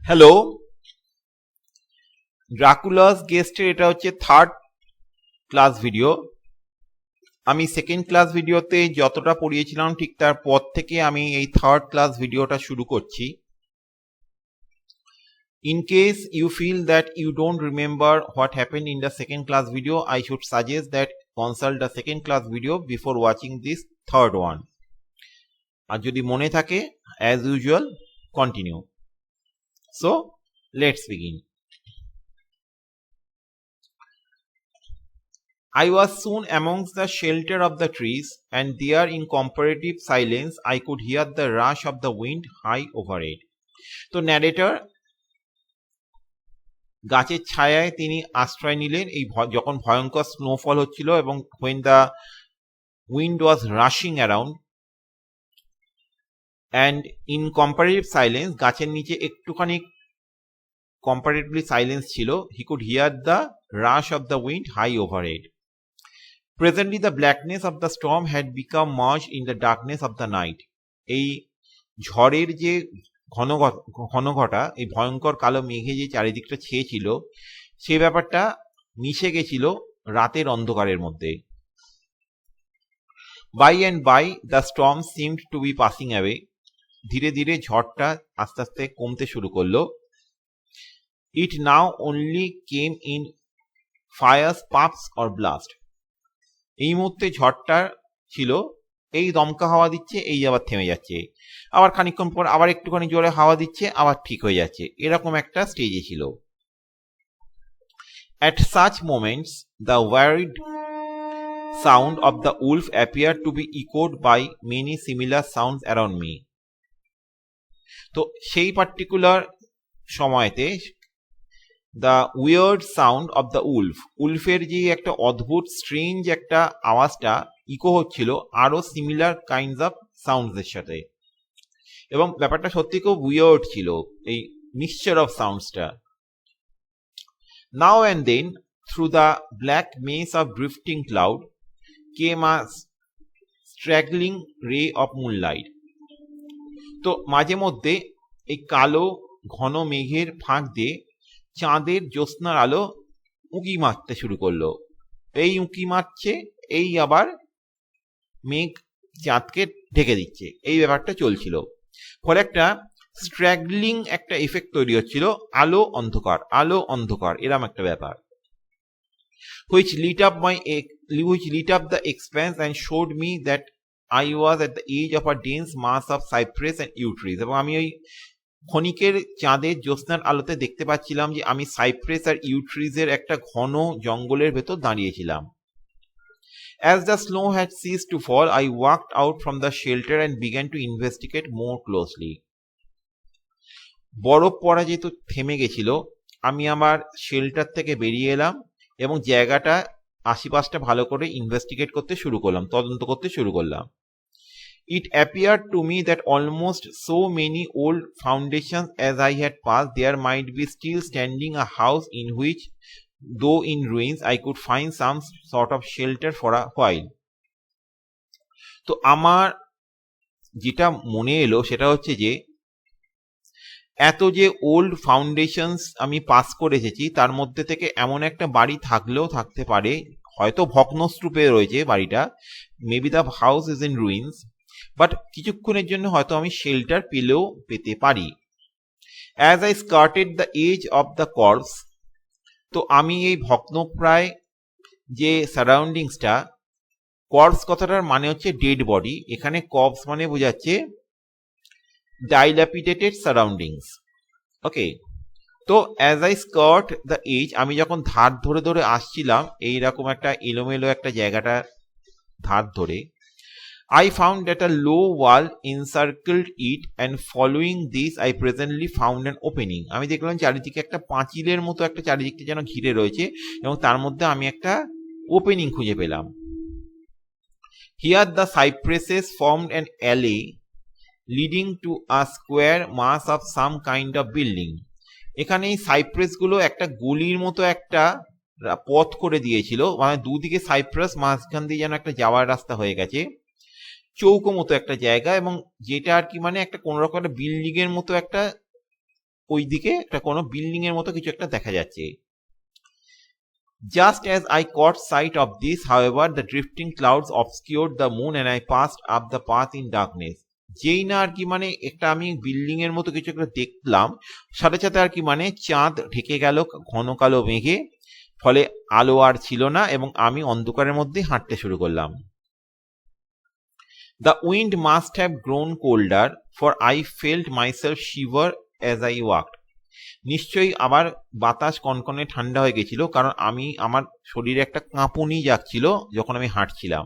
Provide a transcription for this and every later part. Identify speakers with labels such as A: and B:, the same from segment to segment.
A: Hello, ড্রাকুলাস গেস্টের এটা হচ্ছে third class video. আমি সেকেন্ড ক্লাস ভিডিওতে যতটা পড়িয়েছিলাম ঠিক তার পর থেকে আমি এই থার্ড ক্লাস ভিডিওটা শুরু করছি। In case you feel that you don't remember what happened in the second class video, I should suggest that consult the second class video before watching this third one. আর যদি মনে থাকে, as usual, continue. So, let's begin. I was soon amongst the shelter of the trees, and there in comparative silence I could hear the rush of the wind high overhead. তো narrator গাছের ছায়ায় তিনি আশ্রয় নিলেন এই যখন ভয়ঙ্কর snowfall হচ্ছিল এবং when the wind was rushing around, and in comparative silence গাছের নিচে একটুখানি comparatively silence ছিল, he could hear the rush of the wind high overhead. Presently the blackness of the storm had become merged in the darkness of the night. এই ঝড়ের যে ঘনঘটা, এই ভয়ঙ্কর কালো মেঘে যে চারিদিকটা ছেয়েছিল, সেই ব্যাপারটা মিশে গেছিল রাতের অন্ধকারের মধ্যে। By and by the storm seemed to be passing away. ধীরে ধীরে ঝড়টা আস্তে আস্তে কমতে শুরু করলো। It now only came in fires, puffs or blast. এই মুহূর্তে ঝড়টা ছিল এই দমকা হাওয়া দিচ্ছে, এই আবার থেমে যাচ্ছে, আবার খানিকক্ষণ পর আবার একটুখানি জোরে হাওয়া দিচ্ছে, আবার ঠিক হয়ে যাচ্ছে, এরকম একটা স্টেজে ছিল। At such moments the varied sound of the wolf appeared to be echoed by many similar sounds around me. তো সেই পার্টিকুলার সময়তে the weird sound of the wolf, উলফের যে একটা অদ্ভুত স্ট্রেঞ্জ একটা আওয়াজটা ইকো হচ্ছিল আরো সিমিলার কাইন্ডস অফ সাউন্ডসের সাথে, এবং ব্যাপারটা সত্যি খুব উইয়ার্ড ছিল এই মিক্সচার অফ সাউন্ডসটা। Now and then through the black mass of drifting cloud came a straggling ray of moonlight. তো মাঝে মধ্যে এই কালো ঘন মেঘের ফাঁক দিয়ে চাঁদের জ্যোৎস্নার আলো উঁকি মারতে শুরু করলো। এই উঁকি মারছে, এই আবার মেঘ চাঁদকে ঢেকে দিচ্ছে, এই ব্যাপারটা চলছিল। ফলে একটা স্ট্র্যাগলিং একটা এফেক্ট তৈরি হচ্ছিল, আলো অন্ধকার আলো অন্ধকার এরম একটা ব্যাপার, which lit up the expanse and showed me that I was at the edge of a dense mass of cypress and yew trees. এবং আমি ওই ক্ষণিকের চাঁদের জ্যোৎস্নার আলোতে দেখতে পাচ্ছিলাম যে আমি সাইপ্রেস আর ইউ ট্রিজের একটা ঘন জঙ্গলের ভেতর দাঁড়িয়েছিলাম। As the snow had ceased to fall, I walked out from the shelter and began to investigate more closely. বরফ পড়া যেহেতু থেমে গেছিল, আমি আমার শেল্টার থেকে বেরিয়ে এলাম এবং জায়গাটা আশপাশটা ভালো করে ইনভেস্টিগেট করতে শুরু করলাম, তদন্ত করতে শুরু করলাম। It appeared to me that almost so many old foundations as I had passed, there might be still standing a house in which, though in ruins, I could find some sort of shelter for a while. তো আমার যেটা মনে এলো সেটা হচ্ছে যে এত যে ওল্ড ফাউন্ডেশনস আমি পাস করে এসেছি, তার মধ্যে থেকে এমন একটা বাড়ি থাকলেও থাকতে পারে, হয়তো ভগ্নস্তূপে রয়েছে বাড়িটা, maybe the house is in ruins, but কিছুক্ষণের জন্য হয়তো আমি শেল্টার পেতে পারি। As I skirted the edge of the copse, তো আমি এই ভগ্নপ্রায় যে সারাউন্ডিংসটা, কর্পস কথাটার মানে হচ্ছে ডেড বডি, এখানে কর্পস মানে বোঝাচ্ছে ডাইল্যাপিডেটেড সারাউন্ডিংস। ওকে, তো as I skirt the edge, আমি যখন ধার ধরে ধরে আসছিলাম এইরকম একটা এলোমেলো একটা জায়গাটা ধার ধরে, I found that a low wall encircled it, and following this I presently found an opening. আমি দেখলাম চারিদিকে একটা পাঁচিলের মতো একটা চারিদিকটা যেন ঘিরে রয়েছে এবং তার মধ্যে আমি একটা ওপেনিং খুঁজে পেলাম। Here the cypresses formed an alley leading to a square mass of some kind of building. এখানে এই সাইপ্রেস গুলো একটা গলির মতো একটা পথ করে দিয়েছিল, মানে দুদিকে সাইপ্রাস, মাঝখান দিয়ে যেন একটা যাওয়ার রাস্তা হয়ে গেছে, চৌকো মতো একটা জায়গা, এবং যেটা আর কি মানে একটা কোন রকম একটা বিল্ডিং এর মতো একটা ওইদিকে একটা কোনো বিল্ডিং এর মতো কিছু একটা দেখা যাচ্ছে। Just as I caught sight of this, however, the drifting clouds obscured the moon and I passed up the path in darkness. যেই না আর কি মানে একটা আমি বিল্ডিং এর মতো কিছু একটা দেখলাম, সাথে সাথে আর কি মানে চাঁদ ঢেকে গেল ঘন কালো মেঘে, ফলে আলো আর ছিল না এবং আমি অন্ধকারের মধ্যে হাঁটতে শুরু করলাম। The wind must have grown colder, for I felt myself shiver as I walked. নিশ্চয়ই আবার বাতাস কনকনে ঠান্ডা হয়ে গেছিল, কারণ আমার শরীরে একটা কাঁপুনি যাচ্ছিল যখন আমি হাঁটছিলাম।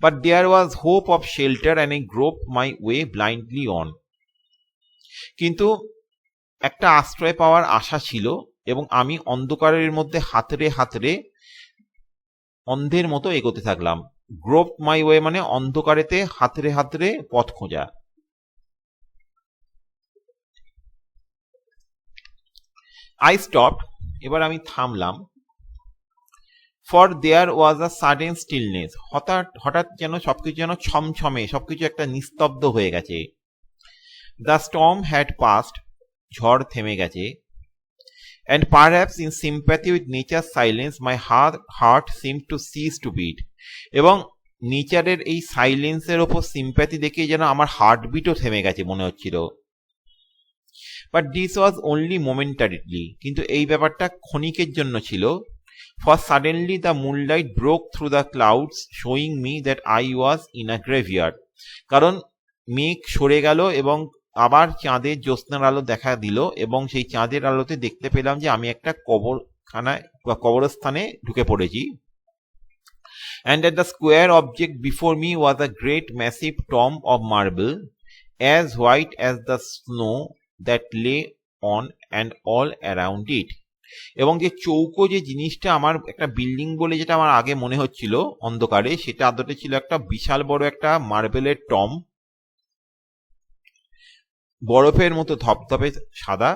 A: But there was hope of shelter and I groped my way blindly on. কিন্তু একটা আশ্রয় পাওয়ার আশা ছিল এবং আমি অন্ধকারের মধ্যে হাতড়ে হাতড়ে অন্ধের মতো এগোতে থাকলাম। গ্রোপ মাই ওয়ে মানে অন্ধকারেতে হাতড়ে হাতড়ে পথ খোঁজা। I stopped, এবার আমি থামলাম। For there was a sudden stillness. হঠাৎ যেন সবকিছু যেন ছমছমে, সবকিছু একটা নিস্তব্ধ হয়ে গেছে। The storm had passed, ঝড় থেমে গেছে। And perhaps in sympathy with nature's silence, my heart seemed to cease to beat. এবং নেচারের এই সাইলেন্সের ওপর সিম্প্যাথি দেখে যেন আমার হার্টবিটও থেমে গেছে মনে হচ্ছিল। But this was only momentarily. কিন্তু এই ব্যাপারটা ক্ষণিকের জন্য ছিল। For suddenly the moonlight broke through the clouds, showing me that I was in a graveyard. কারণ মেঘ সরে গেল এবং আবার চাঁদের জ্যোৎস্নার আলো দেখা দিল এবং সেই চাঁদের আলোতে দেখতে পেলাম যে আমি একটা কবরখানায় বা কবরস্থানে ঢুকে পড়েছি। And at the square object before me was a great massive tomb of marble, as white as the snow that lay on and all around it. এবং যে চৌকো যে জিনিসটা আমার একটা বিল্ডিং বলে যেটা আমার আগে মনে হচ্ছিল অন্ধকারে, সেটা আদতে ছিল একটা বিশাল বড় একটা মার্বেলের টম, বরফের মতো ধপধপে সাদা,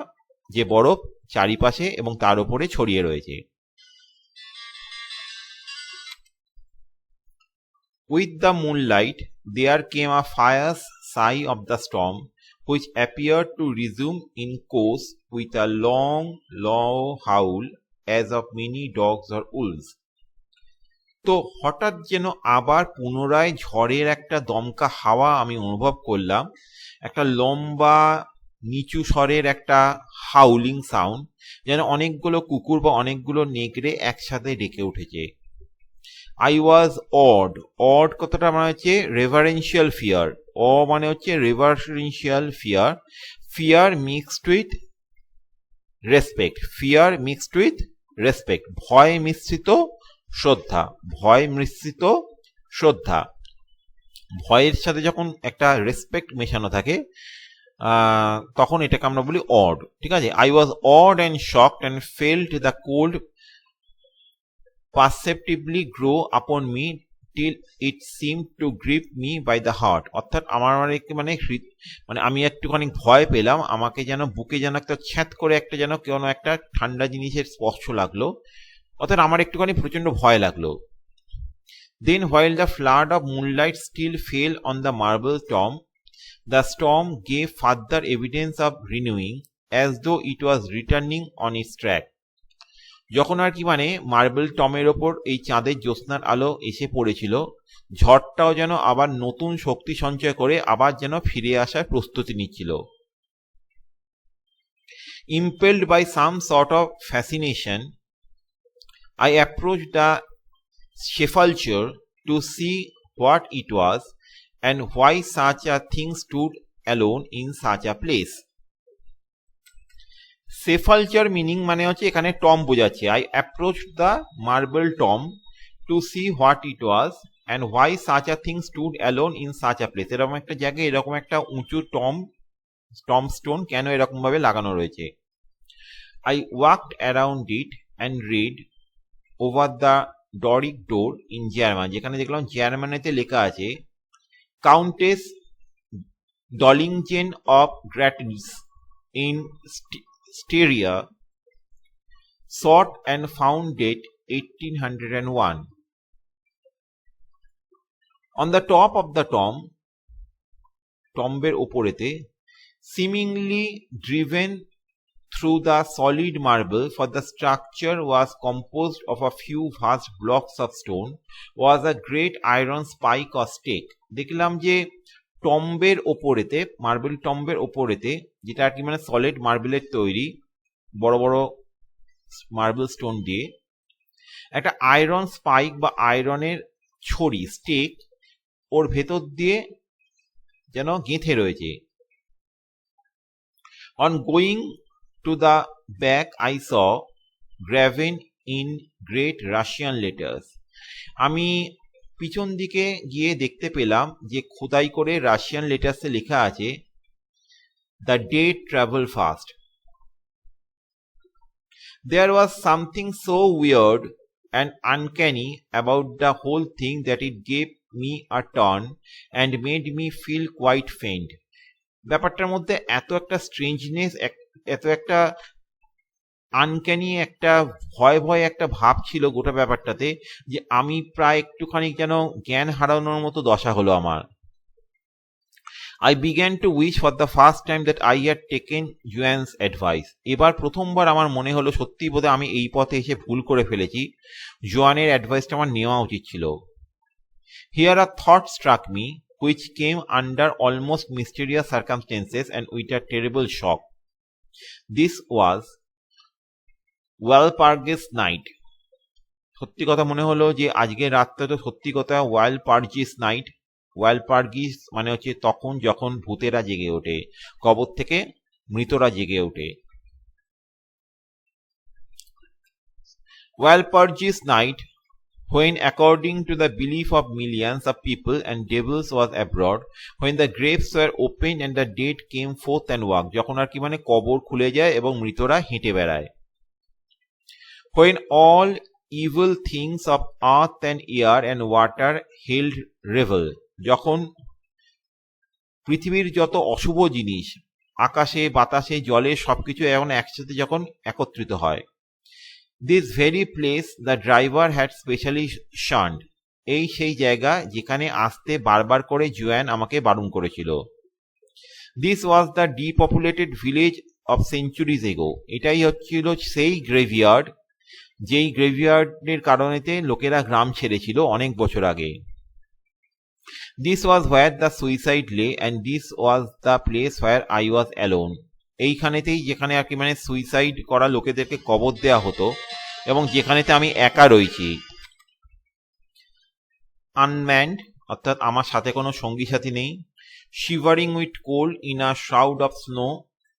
A: যে বরফ চারিপাশে এবং তার উপরে ছড়িয়ে রয়েছে। With the moonlight there came a fierce sigh of the storm, which appeared to resume in course with a long, low howl as of many dogs or wolves. তো হঠাৎ যেন আবার পুনরায় ঝড়ের একটা দমকা হাওয়া আমি অনুভব করলাম, একটা লম্বা নিচু স্বরের একটা হাউলিং সাউন্ড, যেন অনেকগুলো কুকুর বা অনেকগুলো নেকড়ে একসাথে ডেকে উঠেছে। I was awed কথাটা মানে হচ্ছে reverential fear. মানে হচ্ছে reverential fear mixed with respect. ভয় মিশ্রিত শ্রদ্ধা। ভয়ের সাথে যখন একটা রেসপেক্ট মেশানো থাকে তখন এটাকে আমরা বলি awed, ঠিক আছে। I was awed and shocked and felt the cold perceptibly grow upon me till it seemed to grip me by the heart. অর্থাৎ আমার মানে আমি একটুখানি ভয় পেলাম, আমাকে যেন বুকে যেন একটা ছ্যাঁত করে একটা যেন কোনো একটা ঠান্ডা জিনিসের স্পর্শ লাগলো, অর্থাৎ আমার একটুখানি প্রচন্ড ভয় লাগলো। Then while the flood of moonlight still fell on the marble tomb, the storm gave further evidence of renewing, as though it was returning on its track. যখন আর কি মানে মার্বেল টমের ওপর এই চাঁদের জ্যোৎস্নার আলো এসে পড়েছিল, ঝড়টাও যেন আবার নতুন শক্তি সঞ্চয় করে আবার যেন ফিরে আসার প্রস্তুতি নিচ্ছিল। Impelled by some sort of fascination, I approached the sepulchre to see what it was and why such a thing stood alone in such a place. Sepulchre meaning মানে হচ্ছে এখানে টম বোঝাচ্ছে। I approached the marble tomb to see what it was and why such a thing stood alone in such a place. এরকম একটা জায়গায় এরকম একটা উঁচু টম স্টোন কেন এরকম ভাবে লাগানো রয়েছে। I walked around it and read over the Doric door in German, যেখানে দেখলাম জার্মানিতে লেখা আছে Countess Dollingen of Gratz in Styria, sought and found date 1801. On the top of the tomb, টম্বের ওপরেতে seemingly driven through the solid marble, for the structure was composed of a few vast blocks of stone, was a great iron spike or stake. দেখলাম যে টম্বের ওপরেতে, marble টম্বের ওপরেতে, যেটা আর কি মানে solid মার্বেলের তৈরি, বড় বড় marble stone দিয়ে একটা আয়রন স্পাইক বা আয়রনের ছড়ি, স্টেক, ওর ভেতর দিয়ে যেন গেঁথে রয়েছে। On going to the back, I saw graven in great Russian letters. আমি পিছন দিকে গিয়ে দেখতে পেলাম যে খোদাই করে রাশিয়ান লেটার্সে লেখা আছে, The dead travel fast. There was something so weird and uncanny about the whole thing that it gave me a turn and made me feel quite faint. ব্যাপারটার মধ্যে এত একটা স্ট্রেঞ্জনেস, এত একটা আনক্যানি, একটা ভয় ভয় একটা ভাব ছিল গোটা ব্যাপারটাতে, যে আমি প্রায় একটুখানি যেন জ্ঞান হারানোর মতো দশা হলো আমার। I began to wish for the first time that I had taken Juan's advice. এবার প্রথমবার আমার মনে হলো সত্যি বোধহয় আমি এই পথে এসে ভুল করে ফেলেছি, জোয়ানের অ্যাডভাইসটা আমার নেওয়া উচিত ছিল। Here a thought struck me which came under almost mysterious circumstances and with a terrible shock. This was Walpurgis night. সত্যি কথা মনে হলো যে আজকের রাতটা তো সত্যি কথা ওয়ালপার্জিস নাইট। ওয়ালপার্গিস মানে হচ্ছে তখন যখন ভূতেরা জেগে ওঠে, কবর থেকে মৃতরা জেগে ওঠে। Walpurgis night, when according to the belief of millions of people and devils was abroad, when the graves were opened and the dead came forth and walked, যখন আর কি মানে কবর খুলে যায় এবং মৃতরা হেঁটে বেড়ায়। When all evil things of earth and air and water held revel, যখন পৃথিবীর যত অশুভ জিনিস আকাশে বাতাসে জলে সবকিছু এখন একসাথে যখন একত্রিত হয়। This very place the driver had specially shunned. এই সেই জায়গা যেখানে আসতে বারবার করে জোয়ান আমাকে বারণ করেছিল। This was the depopulated village of centuries ago. এটাই হচ্ছিল সেই গ্রেভিয়ার্ড, যেই গ্রেভিয়ার্ডের কারণেতে লোকেরা গ্রাম ছেড়েছিল অনেক বছর আগে। This was where the suicide lay and this was the place where I was alone. এইখানেতেই যেখানে আর কি মানে সুইসাইড করা লোকেদেরকে কবর দেয়া হতো এবং যেখানেতে আমি একা রয়েছি। আনম্যান্ড, অর্থাৎ আমার সাথে কোনো সঙ্গী সাথী নেই। Shivering with cold in a shroud of snow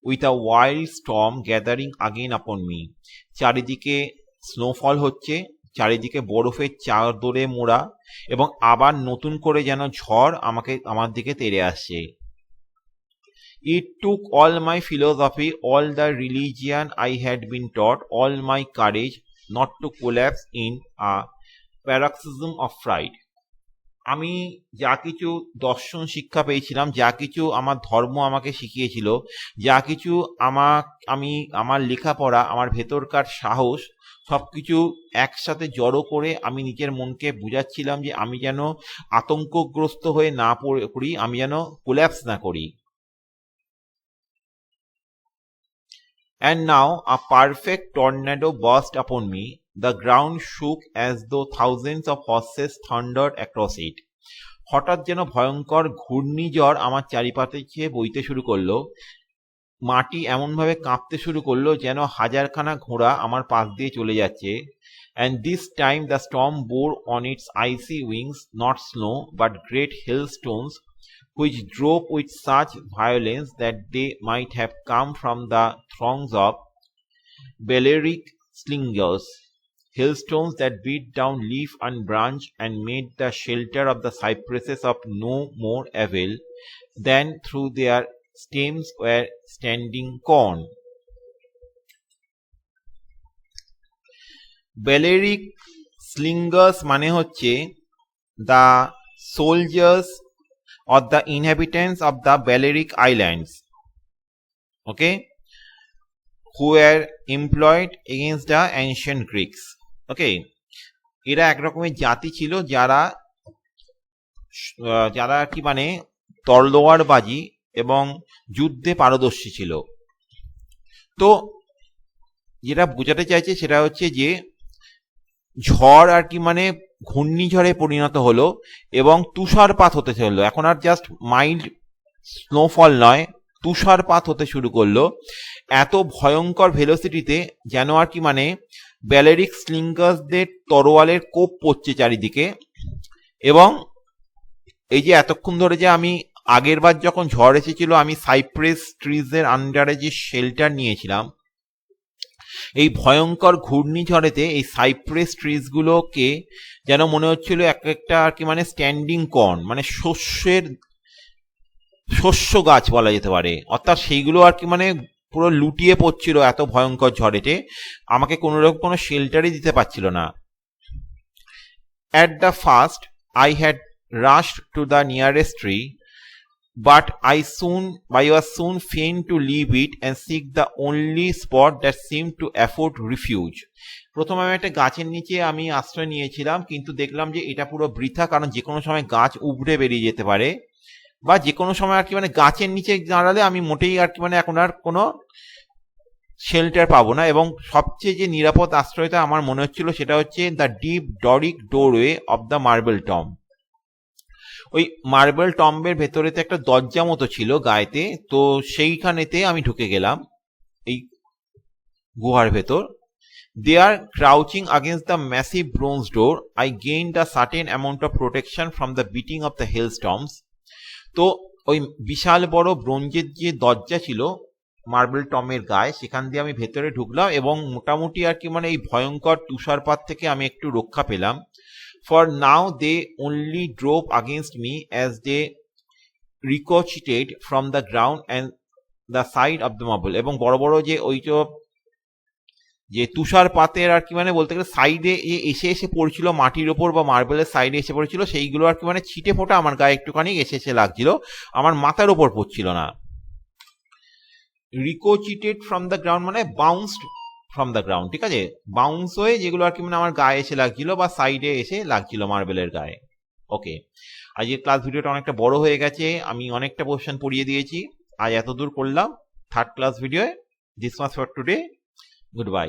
A: with a wild storm gathering again upon me. চারিদিকে স্নোফল হচ্ছে, চারিদিকে বরফের চাদরে মোড়া, এবং আবার নতুন করে যেন ঝড় আমার দিকে তেড়ে আসছে। It took all my philosophy, all the religion I had been taught, all my courage not to collapse in a paroxysm of fright. আমি যা কিছু দর্শন শিক্ষা পেয়েছিলাম, যা কিছু আমার ধর্ম আমাকে শিখিয়েছিল, যা কিছু আমি আমার লেখাপড়া, আমার ভেতরকার সাহস সবকিছু একসাথে জড়ো করে আমি নিজের মনকে বুঝাচ্ছিলাম যে আমি যেন আতঙ্কগ্রস্ত হয়ে না পড়ি, আমি যেন কোল্যাপস না করি। And now a perfect tornado burst upon me. The ground shook as though thousands of horses thundered across it. হঠাৎ যেন ভয়ঙ্কর ঘূর্ণিঝড় আমার চারিপাশে বইতে শুরু করলো। মাটি এমনভাবে কাঁপতে শুরু করলো যেন হাজারখানা ঘোড়া আমার পাশ দিয়ে চলে যাচ্ছে। And this time the storm bore on its icy wings not snow but great hailstones, which drove with such violence that they might have come from the throngs of Balearic slingers, hailstones that beat down leaf and branch and made the shelter of the cypresses of no more avail than through their stems were standing corn. Balearic slingers মানে হচ্ছে the soldiers or the inhabitants of the Balearic Islands, okay, who were employed against the ancient Greeks. Okay, এরা একরকমের জাতি ছিল যারা কি মানে তলোয়ারবাজি এবং যুদ্ধে পারদর্শী ছিল। তো যেটা বোঝাতে চাইছে সেটা হচ্ছে যে ঝড় আর কি মানে ঘূর্ণিঝড়ে পরিণত হলো এবং তুষারপাত হতে চললো। এখন আর জাস্ট মাইল্ড স্নোফল নয়, তুষারপাত হতে শুরু করলো এত ভয়ঙ্কর ভেলোসিটিতে যেন আর কি মানে ব্যালেরিক স্লিঙ্গার্সদের তরোয়ালের কোপ পড়ছে চারিদিকে। এবং এই যে এতক্ষণ ধরে যে আমি আগের বার যখন ঝড় এসেছিল আমি সাইপ্রেস ট্রিজের আন্ডারে যে শেল্টার নিয়েছিলাম, এই ভয়ঙ্কর ঘূর্ণিঝড়েতে এই সাইপ্রেস ট্রিজগুলোকে যেন মনে হচ্ছিল এক একটা আর কি মানে স্ট্যান্ডিং কর্ন, মানে শস্য গাছ বলা যেতে পারে। অর্থাৎ সেইগুলো আর কি মানে পুরো লুটিয়ে পড়ছিল এত ভয়ঙ্কর ঝড়েতে, আমাকে কোনো রকম কোনো শেল্টারই দিতে পারছিল না। At the first, I had rushed to the nearest tree, but I was soon fain to leave it and seek the only spot that seemed to afford refuge. প্রথমে আমি একটা গাছের নিচে আমি আশ্রয় নিয়েছিলাম, কিন্তু দেখলাম যে এটা পুরো বৃথা, কারণ যে কোনো সময় গাছ উবড়ে বেরিয়ে যেতে পারে, বা যে কোনো সময় আর কি মানে গাছের নিচে দাঁড়ালে আমি মোটেই আর কি মানে এখন আর কোনো শেল্টার পাবো না। এবং সবচেয়ে যে নিরাপদ আশ্রয়টা আমার মনে হচ্ছিল সেটা হচ্ছে the deep Doric doorway of the marble tomb. ওই মার্বেল টম্বের ভেতরেতে একটা দরজা মতো ছিল গায়েতে, তো সেইখানেতে আমি ঢুকে গেলাম এই গুহার ভেতর। There, crouching against the massive bronze door, I gained a certain amount of protection from the beating of the hailstorms. তো ওই বিশাল বড় ব্রোঞ্জের যে দরজা ছিল মার্বেল টমের গায়ে, সেখান দিয়ে আমি ভেতরে ঢুকলাম এবং মোটামুটি আর কি মানে এই ভয়ঙ্কর তুষারপাত থেকে আমি একটু রক্ষা পেলাম। For now they only drove against me as they ricocheted from the ground and the side of the marble. এবং বড় বড় যে ওই যে তুষারপাতের আর কি মানে বলতে গেলে সাইডে এসে এসে পড়ছিল মাটির ওপর বা মার্বেলের সাইডে এসে পড়ছিল, সেইগুলো আর কি মানে ছিটে ফোটা আমার গায়ে একটুখানি এসে এসে লাগছিল, আমার মাথার ওপর পড়ছিল না। রিকোচিটেড ফ্রম দ্য গ্রাউন্ড মানে বাউন্সড ফ্রম দ্য গ্রাউন্ড, ঠিক আছে, বাউন্স হয়ে যেগুলো আর কি মানে আমার গায়ে এসে লাগছিল বা সাইডে এসে লাগছিল মার্বেলের গায়ে। ওকে, আজকের ক্লাস ভিডিওটা অনেকটা বড় হয়ে গেছে, আমি অনেকটা পোর্শন পড়িয়ে দিয়েছি, আজ এত দূর করলাম third class video. This much for today, good bye.